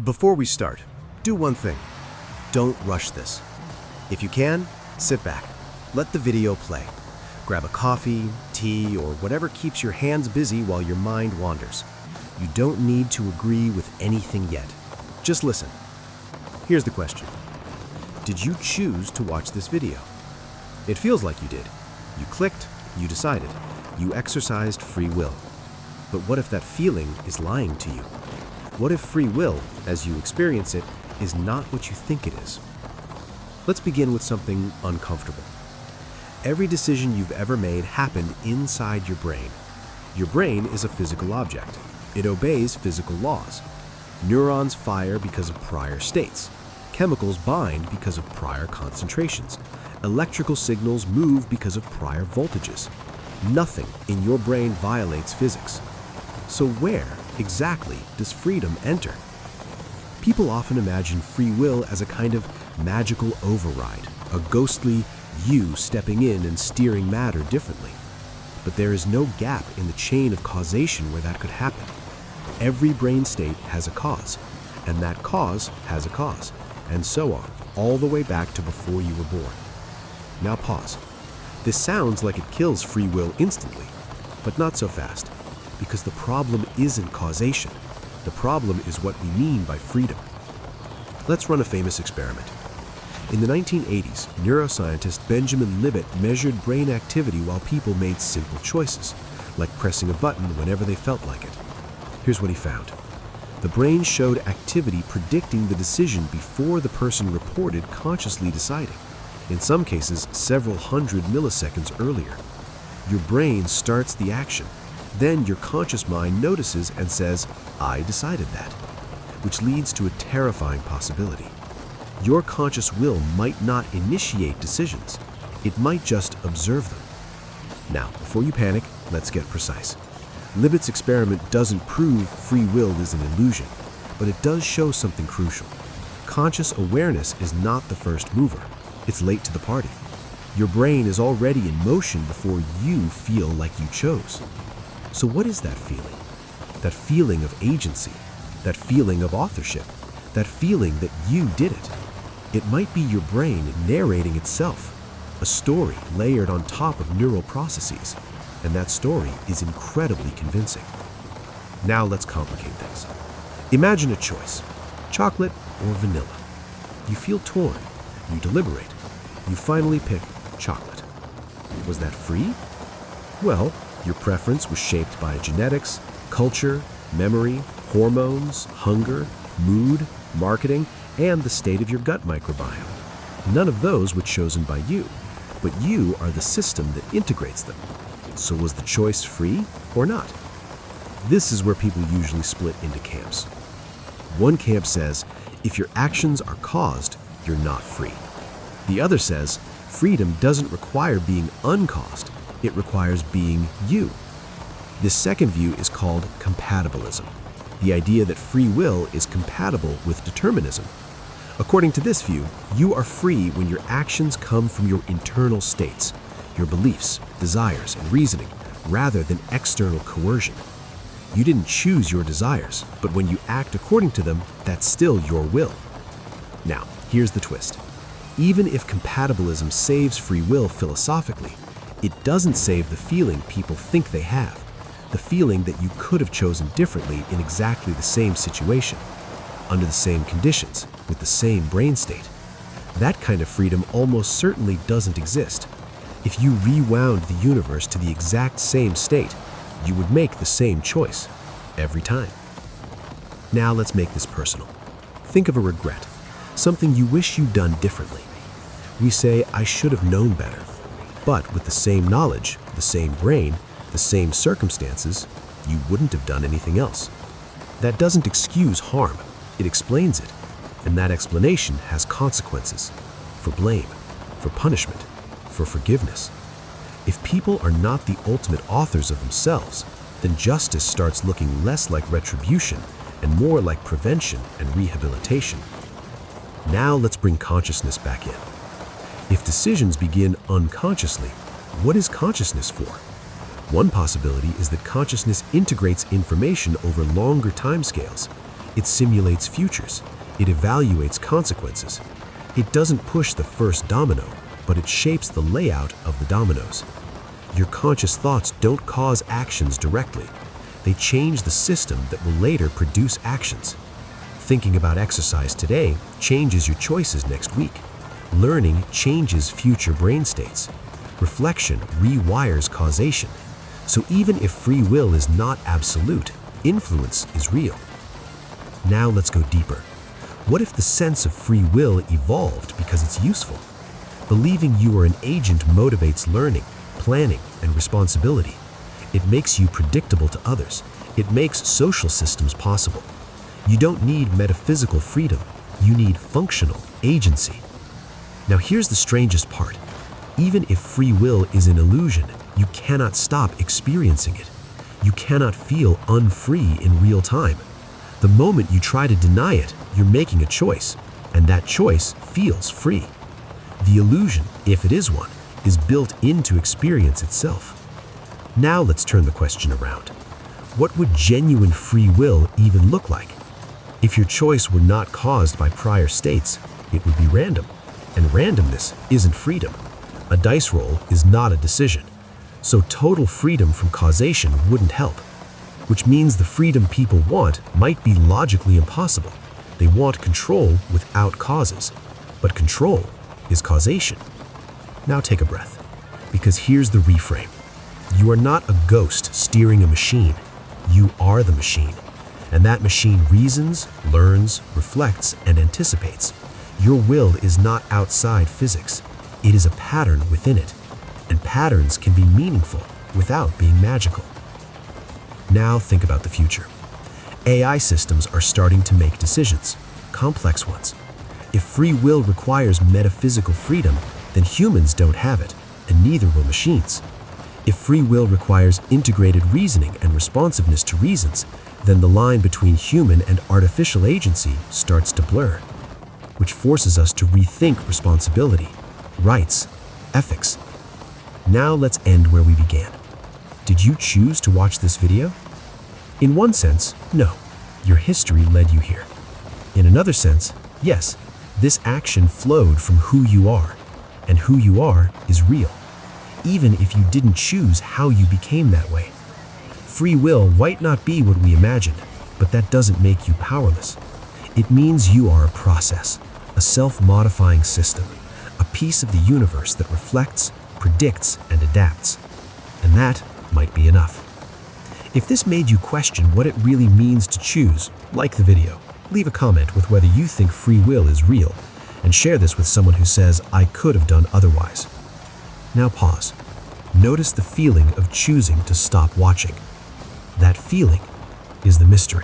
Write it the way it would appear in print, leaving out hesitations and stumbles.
Before we start, do one thing. Don't rush this. If you can, sit back. Let the video play. Grab a coffee, tea, or whatever keeps your hands busy while your mind wanders. You don't need to agree with anything yet. Just listen. Here's the question. Did you choose to watch this video? It feels like you did. You clicked, you decided, you exercised free will. But what if that feeling is lying to you? What if free will, as you experience it, is not what you think it is? Let's begin with something uncomfortable. Every decision you've ever made happened inside your brain. Your brain is a physical object. It obeys physical laws. Neurons fire because of prior states. Chemicals bind because of prior concentrations. Electrical signals move because of prior voltages. Nothing in your brain violates physics. So where exactly does freedom enter? People often imagine free will as a kind of magical override, a ghostly you stepping in and steering matter differently. But there is no gap in the chain of causation where that could happen. Every brain state has a cause, and that cause has a cause, and so on, all the way back to before you were born. Now pause. This sounds like it kills free will instantly, but not so fast, because the problem isn't causation. The problem is what we mean by freedom. Let's run a famous experiment. In the 1980s, neuroscientist Benjamin Libet measured brain activity while people made simple choices, like pressing a button whenever they felt like it. Here's what he found. The brain showed activity predicting the decision before the person reported consciously deciding, in some cases several hundred milliseconds earlier. Your brain starts the action. Then your conscious mind notices and says, I decided that, which leads to a terrifying possibility. Your conscious will might not initiate decisions. It might just observe them. Now, before you panic, let's get precise. Libet's experiment doesn't prove free will is an illusion, but it does show something crucial. Conscious awareness is not the first mover. It's late to the party. Your brain is already in motion before you feel like you chose. So what is that feeling? That feeling of agency, that feeling of authorship, that feeling that you did it. It might be your brain narrating itself, a story layered on top of neural processes, and that story is incredibly convincing. Now let's complicate things. Imagine a choice, chocolate or vanilla. You feel torn, you deliberate, you finally pick chocolate. Was that free? Well, your preference was shaped by genetics, culture, memory, hormones, hunger, mood, marketing, and the state of your gut microbiome. None of those were chosen by you, but you are the system that integrates them. So was the choice free or not? This is where people usually split into camps. One camp says, if your actions are caused, you're not free. The other says, freedom doesn't require being uncaused. It requires being you. This second view is called compatibilism, the idea that free will is compatible with determinism. According to this view, you are free when your actions come from your internal states, your beliefs, desires, and reasoning, rather than external coercion. You didn't choose your desires, but when you act according to them, that's still your will. Now, here's the twist. Even if compatibilism saves free will philosophically, it doesn't save the feeling people think they have, the feeling that you could have chosen differently in exactly the same situation, under the same conditions, with the same brain state. That kind of freedom almost certainly doesn't exist. If you rewound the universe to the exact same state, you would make the same choice, every time. Now let's make this personal. Think of a regret, something you wish you'd done differently. We say, I should have known better. But with the same knowledge, the same brain, the same circumstances, you wouldn't have done anything else. That doesn't excuse harm, it explains it. And that explanation has consequences, for blame, for punishment, for forgiveness. If people are not the ultimate authors of themselves, then justice starts looking less like retribution and more like prevention and rehabilitation. Now let's bring consciousness back in. If decisions begin unconsciously, what is consciousness for? One possibility is that consciousness integrates information over longer timescales. It simulates futures. It evaluates consequences. It doesn't push the first domino, but it shapes the layout of the dominoes. Your conscious thoughts don't cause actions directly. They change the system that will later produce actions. Thinking about exercise today changes your choices next week. Learning changes future brain states. Reflection rewires causation. So even if free will is not absolute, influence is real. Now let's go deeper. What if the sense of free will evolved because it's useful? Believing you are an agent motivates learning, planning, and responsibility. It makes you predictable to others. It makes social systems possible. You don't need metaphysical freedom. You need functional agency. Now here's the strangest part. Even if free will is an illusion, you cannot stop experiencing it. You cannot feel unfree in real time. The moment you try to deny it, you're making a choice, and that choice feels free. The illusion, if it is one, is built into experience itself. Now let's turn the question around. What would genuine free will even look like? If your choice were not caused by prior states, it would be random. And randomness isn't freedom. A dice roll is not a decision. So total freedom from causation wouldn't help. Which means the freedom people want might be logically impossible. They want control without causes. But control is causation. Now take a breath, because here's the reframe. You are not a ghost steering a machine. You are the machine. And that machine reasons, learns, reflects, and anticipates. Your will is not outside physics. It is a pattern within it. And patterns can be meaningful without being magical. Now think about the future. AI systems are starting to make decisions, complex ones. If free will requires metaphysical freedom, then humans don't have it, and neither will machines. If free will requires integrated reasoning and responsiveness to reasons, then the line between human and artificial agency starts to blur, which forces us to rethink responsibility, rights, ethics. Now let's end where we began. Did you choose to watch this video? In one sense, no. Your history led you here. In another sense, yes, this action flowed from who you are, and who you are is real, even if you didn't choose how you became that way. Free will might not be what we imagined, but that doesn't make you powerless. It means you are a process, a self-modifying system, a piece of the universe that reflects, predicts, and adapts. And that might be enough. If this made you question what it really means to choose, like the video. Leave a comment with whether you think free will is real, and share this with someone who says, I could have done otherwise. Now pause. Notice the feeling of choosing to stop watching. That feeling is the mystery.